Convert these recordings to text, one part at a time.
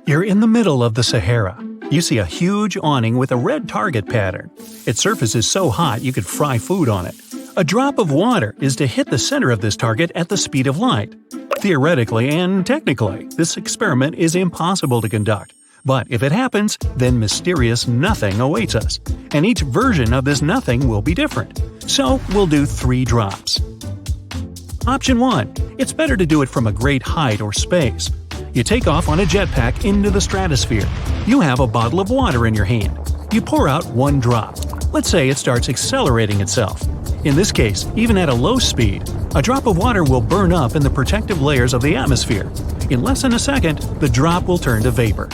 You're in the middle of the Sahara. You see a huge awning with a red target pattern. Its surface is so hot you could fry food on it. A drop of water is to hit the center of this target at the speed of light. Theoretically and technically, this experiment is impossible to conduct. But if it happens, then mysterious nothing awaits us. And each version of this nothing will be different. So we'll do 3 drops. Option 1. It's better to do it from a great height or space. You take off on a jetpack into the stratosphere. You have a bottle of water in your hand. You pour out 1 drop. Let's say it starts accelerating itself. In this case, even at a low speed, a drop of water will burn up in the protective layers of the atmosphere. In less than a second, the drop will turn to vapor.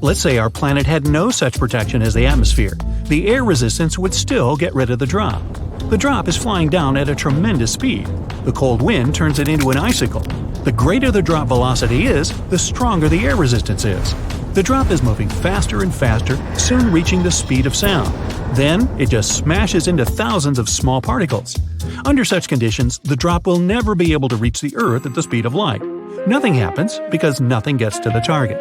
Let's say our planet had no such protection as the atmosphere. The air resistance would still get rid of the drop. The drop is flying down at a tremendous speed. The cold wind turns it into an icicle. The greater the drop velocity is, the stronger the air resistance is. The drop is moving faster and faster, soon reaching the speed of sound. Then, it just smashes into thousands of small particles. Under such conditions, the drop will never be able to reach the Earth at the speed of light. Nothing happens because nothing gets to the target.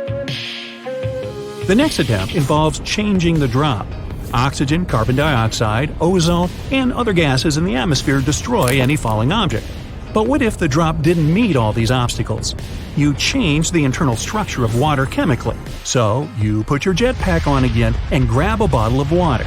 The next attempt involves changing the drop. Oxygen, carbon dioxide, ozone, and other gases in the atmosphere destroy any falling object. But what if the drop didn't meet all these obstacles? You change the internal structure of water chemically. So, you put your jetpack on again and grab a bottle of water.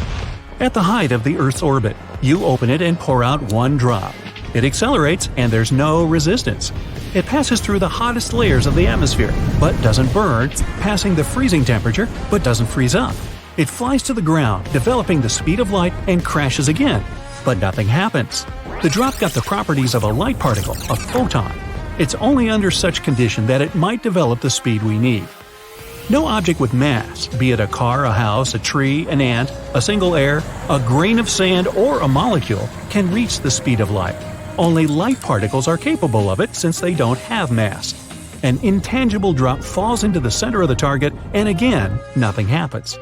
At the height of the Earth's orbit, you open it and pour out 1 drop. It accelerates and there's no resistance. It passes through the hottest layers of the atmosphere, but doesn't burn, passing the freezing temperature, but doesn't freeze up. It flies to the ground, developing the speed of light, and crashes again. But nothing happens. The drop got the properties of a light particle, a photon. It's only under such condition that it might develop the speed we need. No object with mass, be it a car, a house, a tree, an ant, a single air, a grain of sand, or a molecule, can reach the speed of light. Only light particles are capable of it since they don't have mass. An intangible drop falls into the center of the target, and again, nothing happens.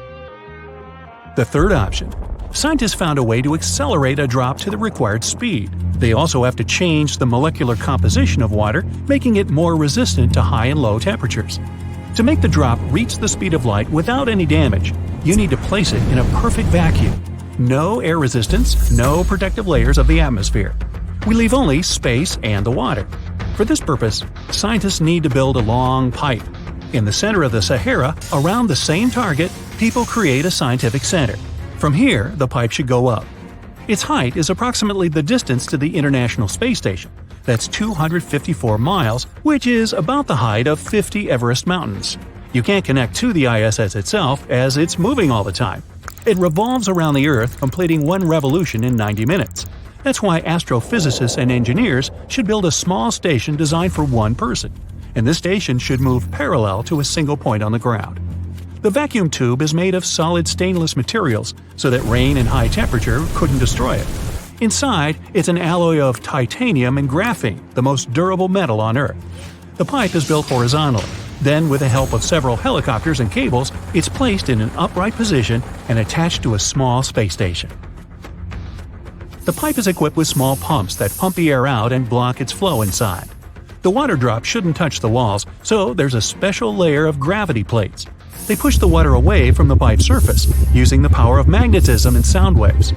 The third option. Scientists found a way to accelerate a drop to the required speed. They also have to change the molecular composition of water, making it more resistant to high and low temperatures. To make the drop reach the speed of light without any damage, you need to place it in a perfect vacuum. No air resistance, no protective layers of the atmosphere. We leave only space and the water. For this purpose, scientists need to build a long pipe. In the center of the Sahara, around the same target, people create a scientific center. From here, the pipe should go up. Its height is approximately the distance to the International Space Station. That's 254 miles, which is about the height of 50 Everest mountains. You can't connect to the ISS itself as it's moving all the time. It revolves around the Earth, completing 1 revolution in 90 minutes. That's why astrophysicists and engineers should build a small station designed for 1 person. And this station should move parallel to a single point on the ground. The vacuum tube is made of solid stainless materials so that rain and high temperature couldn't destroy it. Inside, it's an alloy of titanium and graphene, the most durable metal on Earth. The pipe is built horizontally. Then, with the help of several helicopters and cables, it's placed in an upright position and attached to a small space station. The pipe is equipped with small pumps that pump the air out and block its flow inside. The water drop shouldn't touch the walls, so there's a special layer of gravity plates. They push the water away from the pipe's surface, using the power of magnetism and sound waves.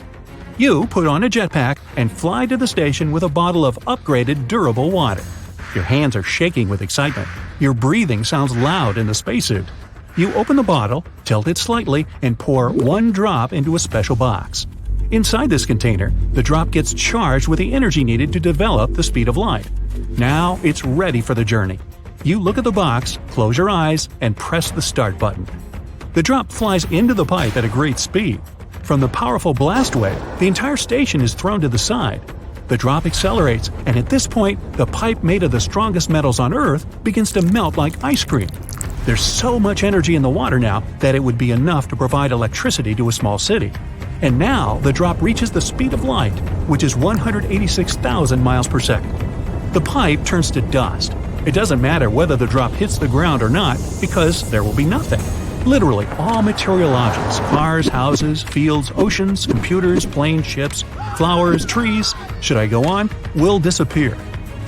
You put on a jetpack and fly to the station with a bottle of upgraded durable water. Your hands are shaking with excitement. Your breathing sounds loud in the spacesuit. You open the bottle, tilt it slightly, and pour 1 drop into a special box. Inside this container, the drop gets charged with the energy needed to develop the speed of light. Now it's ready for the journey. You look at the box, close your eyes, and press the start button. The drop flies into the pipe at a great speed. From the powerful blast wave, the entire station is thrown to the side. The drop accelerates, and at this point, the pipe made of the strongest metals on Earth begins to melt like ice cream. There's so much energy in the water now that it would be enough to provide electricity to a small city. And now, the drop reaches the speed of light, which is 186,000 miles per second. The pipe turns to dust. It doesn't matter whether the drop hits the ground or not, because there will be nothing. Literally, all material objects, cars, houses, fields, oceans, computers, planes, ships, flowers, trees, should I go on, will disappear.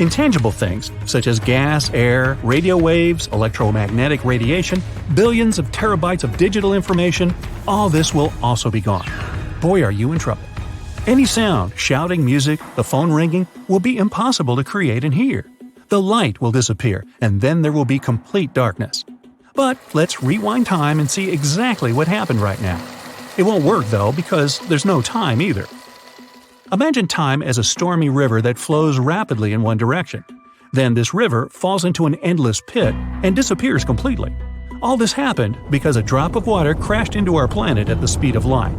Intangible things, such as gas, air, radio waves, electromagnetic radiation, billions of terabytes of digital information, all this will also be gone. Boy, are you in trouble. Any sound, shouting, music, the phone ringing, will be impossible to create and hear. The light will disappear, and then there will be complete darkness. But let's rewind time and see exactly what happened right now. It won't work though, because there's no time either. Imagine time as a stormy river that flows rapidly in one direction. Then this river falls into an endless pit and disappears completely. All this happened because a drop of water crashed into our planet at the speed of light.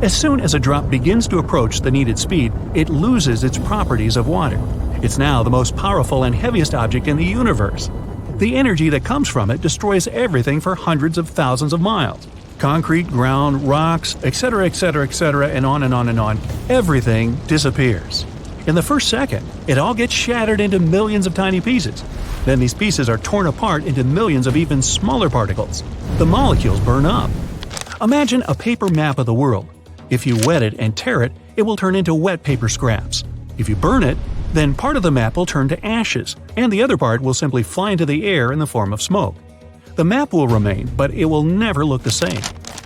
As soon as a drop begins to approach the needed speed, it loses its properties of water. It's now the most powerful and heaviest object in the universe. The energy that comes from it destroys everything for hundreds of thousands of miles. Concrete, ground, rocks, etc., etc., etc., and on and on and on. Everything disappears. In the first second, it all gets shattered into millions of tiny pieces. Then these pieces are torn apart into millions of even smaller particles. The molecules burn up. Imagine a paper map of the world. If you wet it and tear it, it will turn into wet paper scraps. If you burn it, then part of the map will turn to ashes, and the other part will simply fly into the air in the form of smoke. The map will remain, but it will never look the same.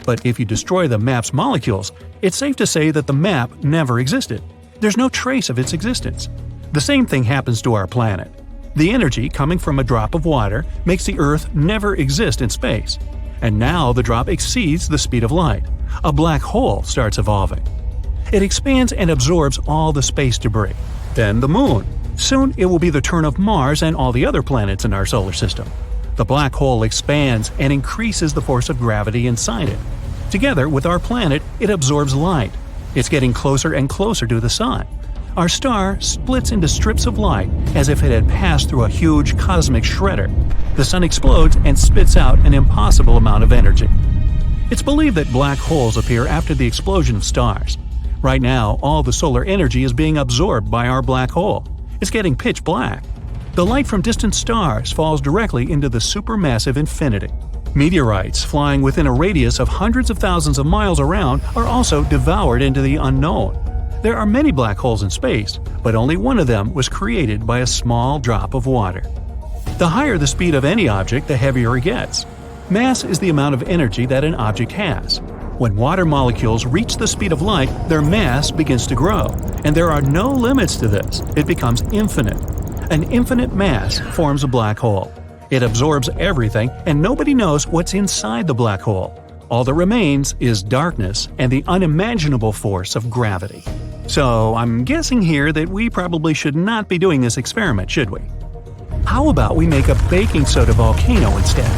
But if you destroy the map's molecules, it's safe to say that the map never existed. There's no trace of its existence. The same thing happens to our planet. The energy coming from a drop of water makes the Earth never exist in space. And now the drop exceeds the speed of light. A black hole starts evolving. It expands and absorbs all the space debris. Then the Moon. Soon it will be the turn of Mars and all the other planets in our solar system. The black hole expands and increases the force of gravity inside it. Together with our planet, it absorbs light. It's getting closer and closer to the Sun. Our star splits into strips of light as if it had passed through a huge cosmic shredder. The Sun explodes and spits out an impossible amount of energy. It's believed that black holes appear after the explosion of stars. Right now, all the solar energy is being absorbed by our black hole. It's getting pitch black. The light from distant stars falls directly into the supermassive infinity. Meteorites flying within a radius of hundreds of thousands of miles around are also devoured into the unknown. There are many black holes in space, but only one of them was created by a small drop of water. The higher the speed of any object, the heavier it gets. Mass is the amount of energy that an object has. When water molecules reach the speed of light, their mass begins to grow, and there are no limits to this. It becomes infinite. An infinite mass forms a black hole. It absorbs everything, and nobody knows what's inside the black hole. All that remains is darkness and the unimaginable force of gravity. So I'm guessing here that we probably should not be doing this experiment, should we? How about we make a baking soda volcano instead?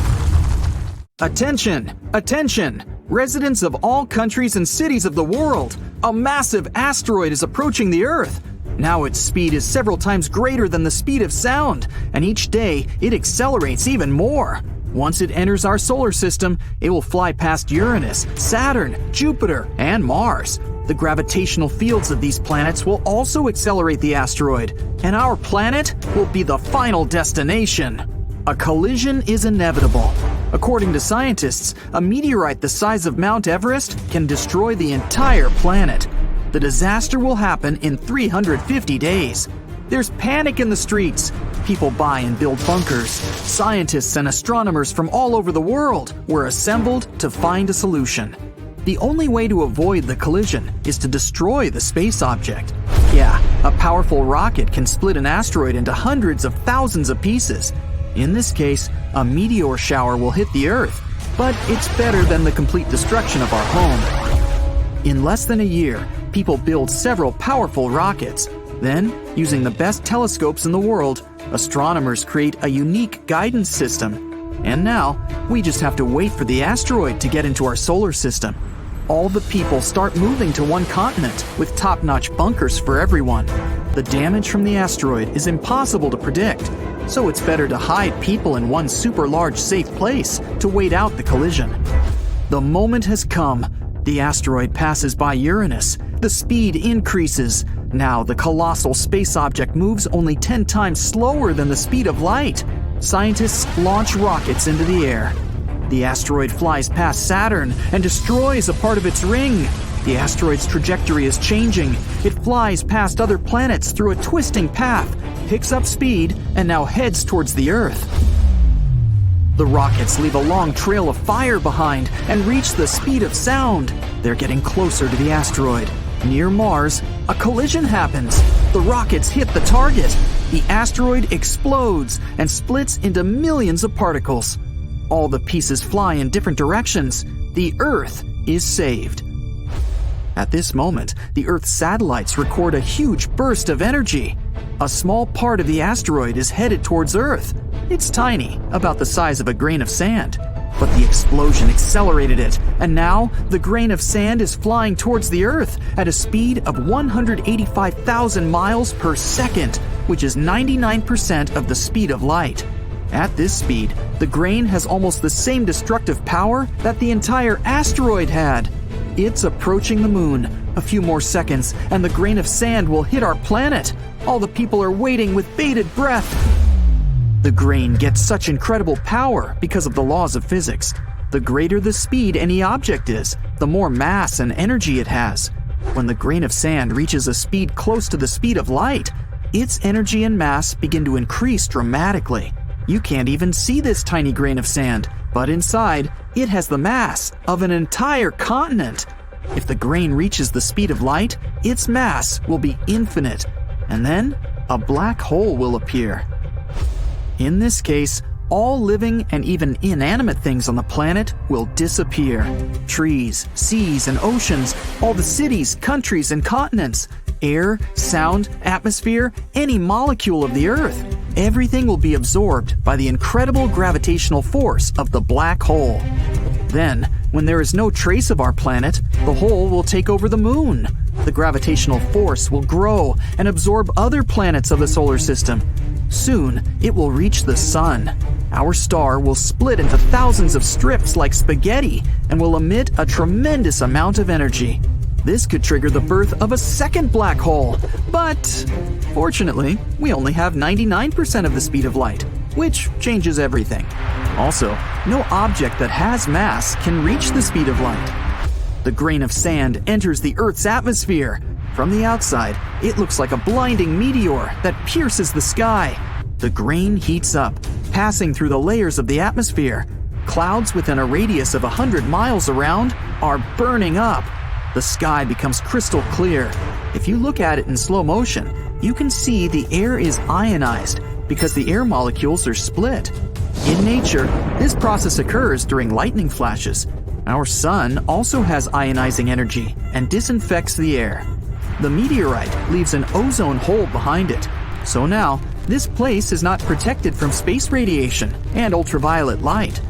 Attention! Attention! Residents of all countries and cities of the world! A massive asteroid is approaching the Earth! Now its speed is several times greater than the speed of sound, and each day it accelerates even more. Once it enters our solar system, it will fly past Uranus, Saturn, Jupiter, and Mars. The gravitational fields of these planets will also accelerate the asteroid, and our planet will be the final destination. A collision is inevitable. According to scientists, a meteorite the size of Mount Everest can destroy the entire planet. The disaster will happen in 350 days. There's panic in the streets. People buy and build bunkers. Scientists and astronomers from all over the world were assembled to find a solution. The only way to avoid the collision is to destroy the space object. Yeah, a powerful rocket can split an asteroid into hundreds of thousands of pieces. In this case, a meteor shower will hit the Earth, but it's better than the complete destruction of our home. In less than a year, people build several powerful rockets. Then, using the best telescopes in the world, astronomers create a unique guidance system. And now, we just have to wait for the asteroid to get into our solar system. All the people start moving to one continent with top-notch bunkers for everyone. The damage from the asteroid is impossible to predict, so it's better to hide people in one super large safe place to wait out the collision. The moment has come. The asteroid passes by Uranus. The speed increases. Now the colossal space object moves only 10 times slower than the speed of light. Scientists launch rockets into the air. The asteroid flies past Saturn and destroys a part of its ring. The asteroid's trajectory is changing. It flies past other planets through a twisting path, picks up speed, and now heads towards the Earth. The rockets leave a long trail of fire behind and reach the speed of sound. They're getting closer to the asteroid. Near Mars, a collision happens. The rockets hit the target. The asteroid explodes and splits into millions of particles. All the pieces fly in different directions. The Earth is saved. At this moment, the Earth's satellites record a huge burst of energy. A small part of the asteroid is headed towards Earth. It's tiny, about the size of a grain of sand. But the explosion accelerated it, and now the grain of sand is flying towards the Earth at a speed of 185,000 miles per second, which is 99% of the speed of light. At this speed, the grain has almost the same destructive power that the entire asteroid had. It's approaching the moon. A few more seconds, and the grain of sand will hit our planet. All the people are waiting with bated breath. The grain gets such incredible power because of the laws of physics. The greater the speed any object is, the more mass and energy it has. When the grain of sand reaches a speed close to the speed of light, its energy and mass begin to increase dramatically. You can't even see this tiny grain of sand, but inside, it has the mass of an entire continent. If the grain reaches the speed of light, its mass will be infinite, and then a black hole will appear. In this case, all living and even inanimate things on the planet will disappear. Trees, seas, and oceans, all the cities, countries, and continents, air, sound, atmosphere, any molecule of the Earth, everything will be absorbed by the incredible gravitational force of the black hole. Then, when there is no trace of our planet, the hole will take over the moon. The gravitational force will grow and absorb other planets of the solar system. Soon, it will reach the sun. Our star will split into thousands of strips like spaghetti and will emit a tremendous amount of energy. This could trigger the birth of a second black hole, but fortunately, we only have 99% of the speed of light, which changes everything. Also, no object that has mass can reach the speed of light. The grain of sand enters the Earth's atmosphere. From the outside, it looks like a blinding meteor that pierces the sky. The grain heats up, passing through the layers of the atmosphere. Clouds within a radius of 100 miles around are burning up. The sky becomes crystal clear. If you look at it in slow motion, you can see the air is ionized because the air molecules are split. In nature, this process occurs during lightning flashes. Our sun also has ionizing energy and disinfects the air. The meteorite leaves an ozone hole behind it. So now, this place is not protected from space radiation and ultraviolet light.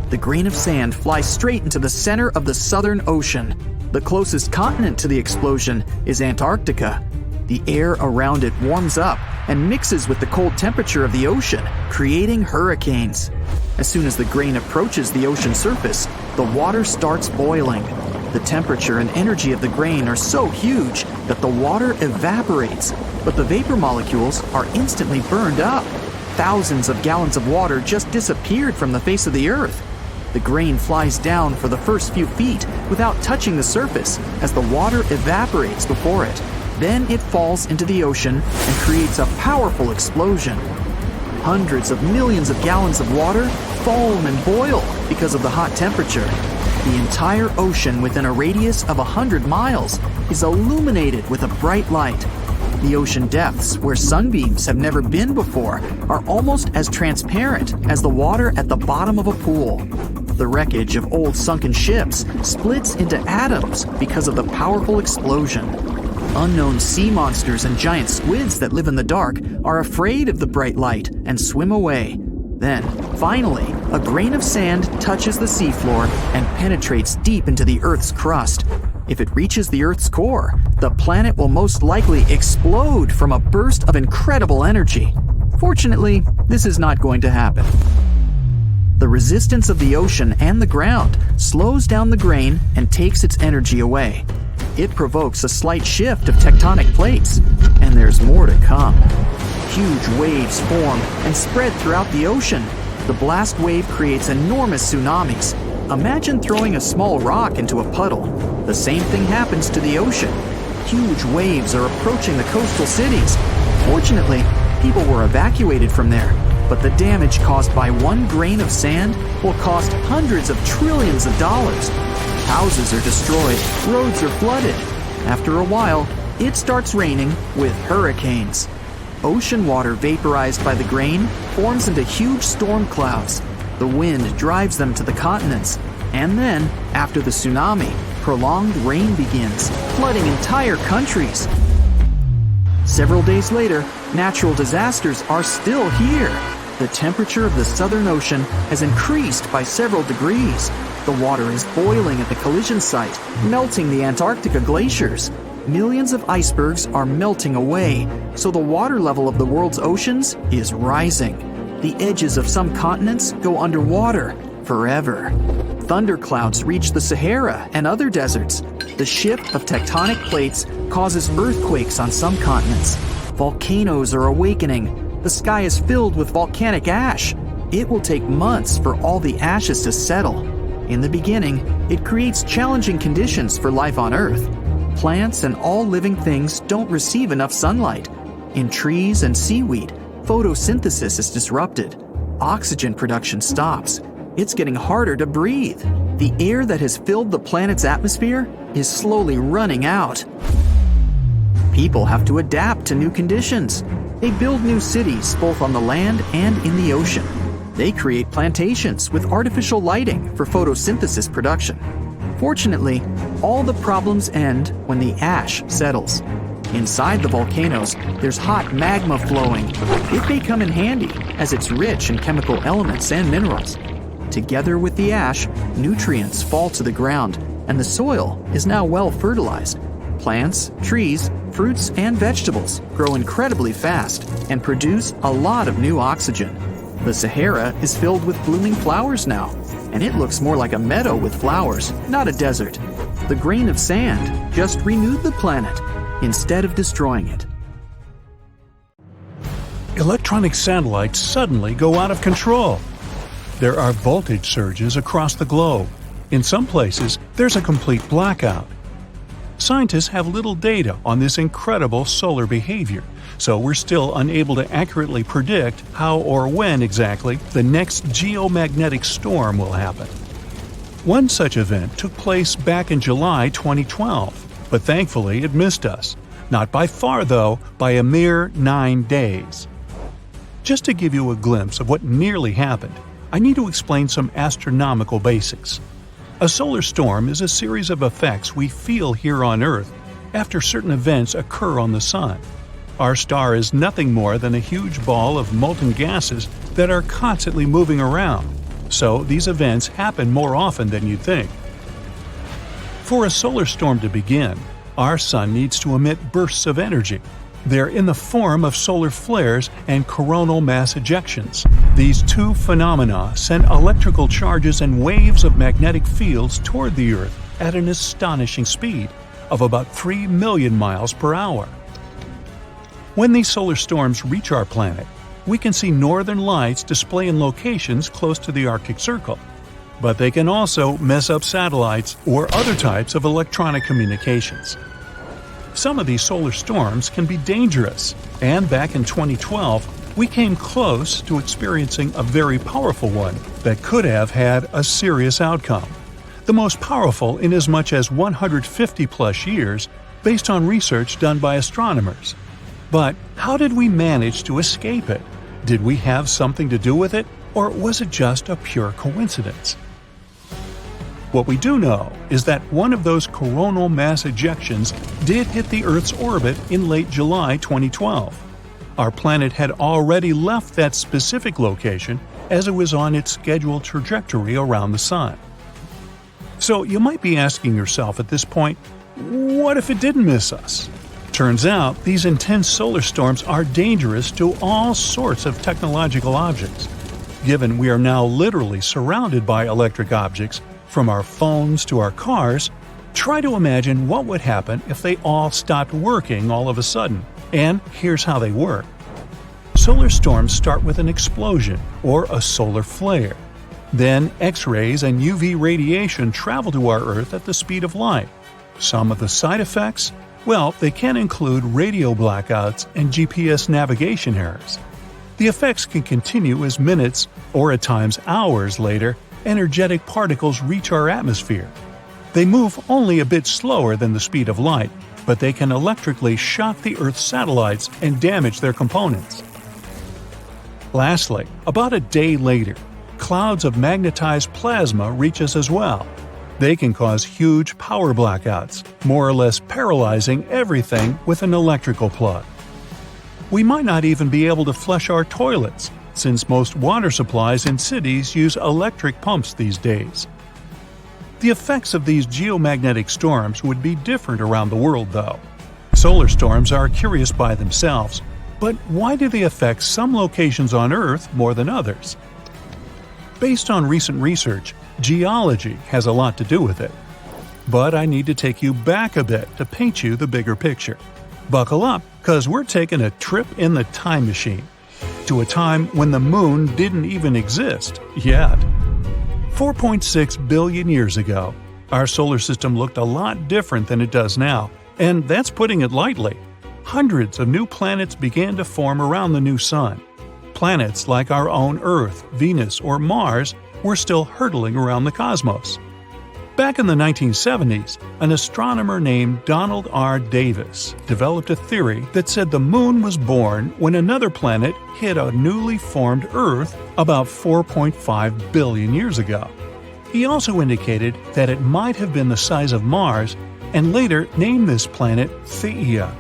The grain of sand flies straight into the center of the Southern Ocean. The closest continent to the explosion is Antarctica. The air around it warms up and mixes with the cold temperature of the ocean, creating hurricanes. As soon as the grain approaches the ocean surface, the water starts boiling. The temperature and energy of the grain are so huge that the water evaporates, but the vapor molecules are instantly burned up. Thousands of gallons of water just disappeared from the face of the Earth. The grain flies down for the first few feet without touching the surface as the water evaporates before it. Then it falls into the ocean and creates a powerful explosion. Hundreds of millions of gallons of water foam and boil because of the hot temperature. The entire ocean within a radius of 100 miles is illuminated with a bright light. The ocean depths, where sunbeams have never been before, are almost as transparent as the water at the bottom of a pool. The wreckage of old sunken ships splits into atoms because of the powerful explosion. Unknown sea monsters and giant squids that live in the dark are afraid of the bright light and swim away. Then, finally, a grain of sand touches the seafloor and penetrates deep into the Earth's crust. If it reaches the Earth's core, the planet will most likely explode from a burst of incredible energy. Fortunately, this is not going to happen. The resistance of the ocean and the ground slows down the grain and takes its energy away. It provokes a slight shift of tectonic plates, and there's more to come. Huge waves form and spread throughout the ocean. The blast wave creates enormous tsunamis. Imagine throwing a small rock into a puddle. The same thing happens to the ocean. Huge waves are approaching the coastal cities. Fortunately, people were evacuated from there, but the damage caused by one grain of sand will cost hundreds of trillions of dollars. Houses are destroyed, roads are flooded. After a while, it starts raining with hurricanes. Ocean water vaporized by the grain forms into huge storm clouds. The wind drives them to the continents. And then, after the tsunami, prolonged rain begins, flooding entire countries. Several days later, natural disasters are still here. The temperature of the Southern Ocean has increased by several degrees. The water is boiling at the collision site, melting the Antarctica glaciers. Millions of icebergs are melting away, so the water level of the world's oceans is rising. The edges of some continents go underwater forever. Thunderclouds reach the Sahara and other deserts. The shift of tectonic plates causes earthquakes on some continents. Volcanoes are awakening. The sky is filled with volcanic ash. It will take months for all the ashes to settle. In the beginning, it creates challenging conditions for life on Earth. Plants and all living things don't receive enough sunlight. In trees and seaweed, photosynthesis is disrupted. Oxygen production stops. It's getting harder to breathe. The air that has filled the planet's atmosphere is slowly running out. People have to adapt to new conditions. They build new cities both on the land and in the ocean. They create plantations with artificial lighting for photosynthesis production. Fortunately, all the problems end when the ash settles. Inside the volcanoes, there's hot magma flowing. It may come in handy as it's rich in chemical elements and minerals. Together with the ash, nutrients fall to the ground, and the soil is now well fertilized. Plants, trees, fruits, and vegetables grow incredibly fast and produce a lot of new oxygen. The Sahara is filled with blooming flowers now, and it looks more like a meadow with flowers, not a desert. The grain of sand just renewed the planet instead of destroying it. Electronic satellites suddenly go out of control. There are voltage surges across the globe. In some places, there's a complete blackout. Scientists have little data on this incredible solar behavior, so we're still unable to accurately predict how or when exactly the next geomagnetic storm will happen. One such event took place back in July 2012, but thankfully it missed us. Not by far, though, by a mere 9 days. Just to give you a glimpse of what nearly happened, I need to explain some astronomical basics. A solar storm is a series of effects we feel here on Earth after certain events occur on the Sun. Our star is nothing more than a huge ball of molten gases that are constantly moving around, so these events happen more often than you'd think. For a solar storm to begin, our Sun needs to emit bursts of energy. They're in the form of solar flares and coronal mass ejections. These two phenomena send electrical charges and waves of magnetic fields toward the Earth at an astonishing speed of about 3 million miles per hour. When these solar storms reach our planet, we can see northern lights display in locations close to the Arctic Circle. But they can also mess up satellites or other types of electronic communications. Some of these solar storms can be dangerous, and back in 2012, we came close to experiencing a very powerful one that could have had a serious outcome. The most powerful in as much as 150-plus years, based on research done by astronomers. But how did we manage to escape it? Did we have something to do with it, or was it just a pure coincidence? What we do know is that one of those coronal mass ejections did hit the Earth's orbit in late July 2012. Our planet had already left that specific location as it was on its scheduled trajectory around the Sun. So you might be asking yourself at this point, what if it didn't miss us? Turns out these intense solar storms are dangerous to all sorts of technological objects. Given we are now literally surrounded by electric objects, from our phones to our cars, try to imagine what would happen if they all stopped working all of a sudden. And here's how they work. Solar storms start with an explosion, or a solar flare. Then X-rays and UV radiation travel to our Earth at the speed of light. Some of the side effects? Well, they can include radio blackouts and GPS navigation errors. The effects can continue as minutes, or at times hours later, energetic particles reach our atmosphere. They move only a bit slower than the speed of light, but they can electrically shock the Earth's satellites and damage their components. Lastly, about a day later, clouds of magnetized plasma reach us as well. They can cause huge power blackouts, more or less paralyzing everything with an electrical plug. We might not even be able to flush our toilets, since most water supplies in cities use electric pumps these days. The effects of these geomagnetic storms would be different around the world, though. Solar storms are curious by themselves, but why do they affect some locations on Earth more than others? Based on recent research, geology has a lot to do with it. But I need to take you back a bit to paint you the bigger picture. Buckle up, because we're taking a trip in the time machine to a time when the moon didn't even exist yet. 4.6 billion years ago, our solar system looked a lot different than it does now, and that's putting it lightly. Hundreds of new planets began to form around the new sun. Planets like our own Earth, Venus, or Mars were still hurtling around the cosmos. Back in the 1970s, an astronomer named Donald R. Davis developed a theory that said the moon was born when another planet hit a newly formed Earth about 4.5 billion years ago. He also indicated that it might have been the size of Mars and later named this planet Theia.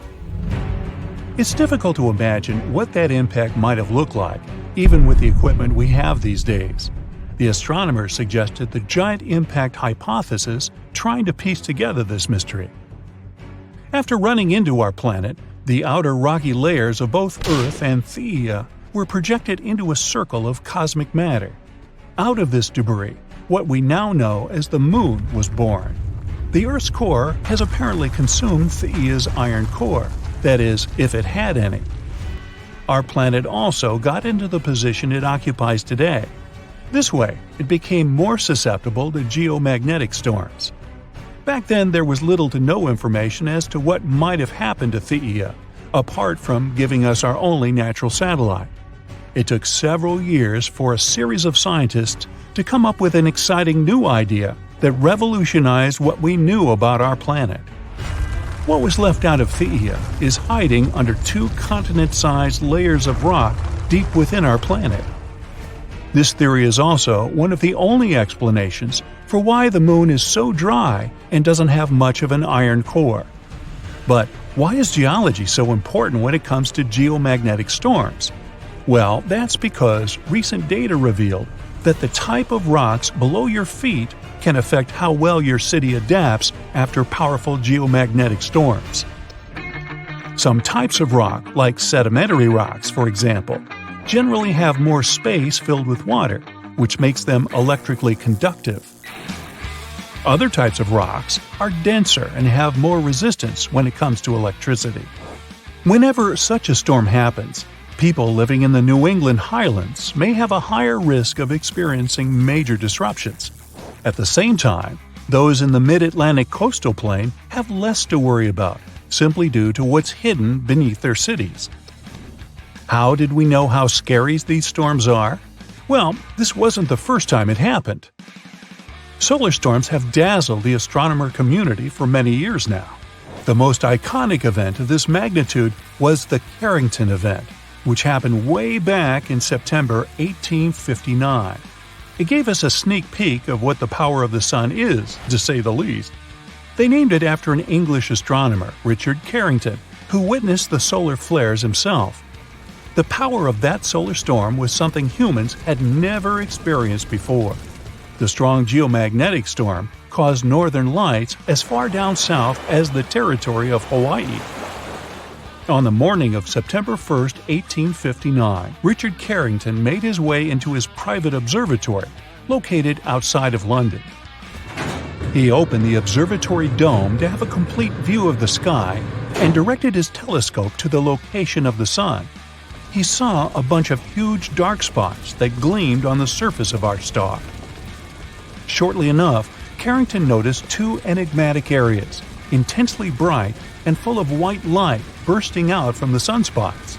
It's difficult to imagine what that impact might have looked like, even with the equipment we have these days. The astronomers suggested the giant impact hypothesis, trying to piece together this mystery. After running into our planet, the outer rocky layers of both Earth and Theia were projected into a circle of cosmic matter. Out of this debris, what we now know as the Moon was born. The Earth's core has apparently consumed Theia's iron core, that is, if it had any. Our planet also got into the position it occupies today. This way, it became more susceptible to geomagnetic storms. Back then, there was little to no information as to what might have happened to Theia, apart from giving us our only natural satellite. It took several years for a series of scientists to come up with an exciting new idea that revolutionized what we knew about our planet. What was left out of Theia is hiding under two continent-sized layers of rock deep within our planet. This theory is also one of the only explanations for why the moon is so dry and doesn't have much of an iron core. But why is geology so important when it comes to geomagnetic storms? Well, that's because recent data revealed that the type of rocks below your feet can affect how well your city adapts after powerful geomagnetic storms. Some types of rock, like sedimentary rocks for example, generally have more space filled with water, which makes them electrically conductive. Other types of rocks are denser and have more resistance when it comes to electricity. Whenever such a storm happens, people living in the New England highlands may have a higher risk of experiencing major disruptions. At the same time, those in the mid-Atlantic coastal plain have less to worry about, simply due to what's hidden beneath their cities. How did we know how scary these storms are? Well, this wasn't the first time it happened. Solar storms have dazzled the astronomer community for many years now. The most iconic event of this magnitude was the Carrington Event, which happened way back in September 1859. It gave us a sneak peek of what the power of the sun is, to say the least. They named it after an English astronomer, Richard Carrington, who witnessed the solar flares himself. The power of that solar storm was something humans had never experienced before. The strong geomagnetic storm caused northern lights as far down south as the territory of Hawaii. On the morning of September 1, 1859, Richard Carrington made his way into his private observatory, located outside of London. He opened the observatory dome to have a complete view of the sky and directed his telescope to the location of the sun. He saw a bunch of huge dark spots that gleamed on the surface of our star. Shortly enough, Carrington noticed two enigmatic areas, intensely bright and full of white light bursting out from the sunspots.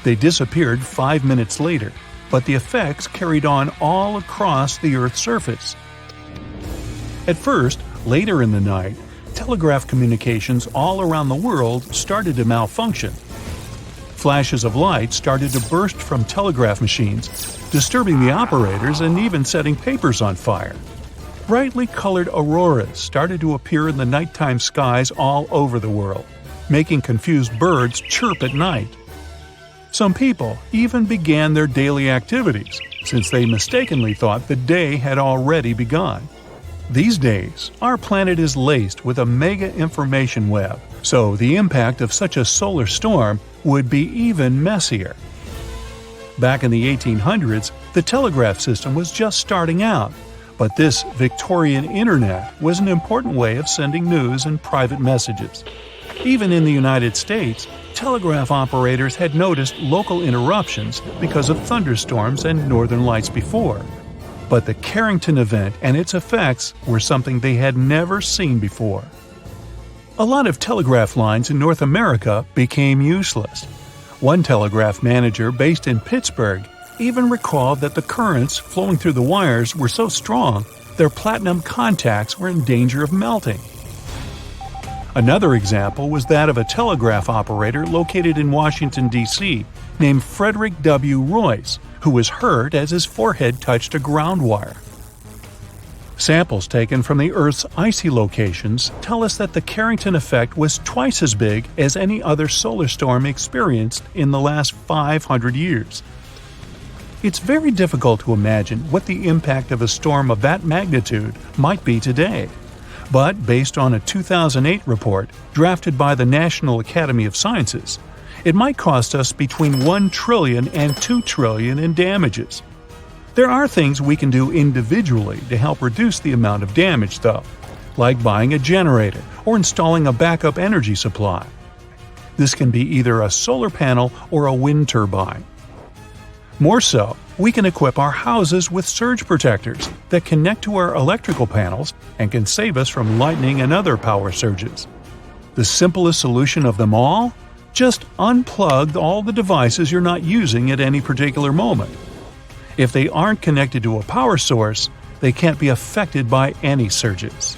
They disappeared 5 minutes later, but the effects carried on all across the Earth's surface. At first, later in the night, telegraph communications all around the world started to malfunction. Flashes of light started to burst from telegraph machines, disturbing the operators and even setting papers on fire. Brightly colored auroras started to appear in the nighttime skies all over the world, making confused birds chirp at night. Some people even began their daily activities, since they mistakenly thought the day had already begun. These days, our planet is laced with a mega information web, so the impact of such a solar storm would be even messier. Back in the 1800s, the telegraph system was just starting out, but this Victorian internet was an important way of sending news and private messages. Even in the United States, telegraph operators had noticed local interruptions because of thunderstorms and northern lights before. But the Carrington Event and its effects were something they had never seen before. A lot of telegraph lines in North America became useless. One telegraph manager based in Pittsburgh even recalled that the currents flowing through the wires were so strong their platinum contacts were in danger of melting. Another example was that of a telegraph operator located in Washington, D.C., named Frederick W. Royce, who was hurt as his forehead touched a ground wire. Samples taken from the Earth's icy locations tell us that the Carrington effect was twice as big as any other solar storm experienced in the last 500 years. It's very difficult to imagine what the impact of a storm of that magnitude might be today. But based on a 2008 report drafted by the National Academy of Sciences, it might cost us between $1 trillion and $2 trillion in damages. There are things we can do individually to help reduce the amount of damage, though, like buying a generator or installing a backup energy supply. This can be either a solar panel or a wind turbine. More so, we can equip our houses with surge protectors that connect to our electrical panels and can save us from lightning and other power surges. The simplest solution of them all? Just unplug all the devices you're not using at any particular moment. If they aren't connected to a power source, they can't be affected by any surges.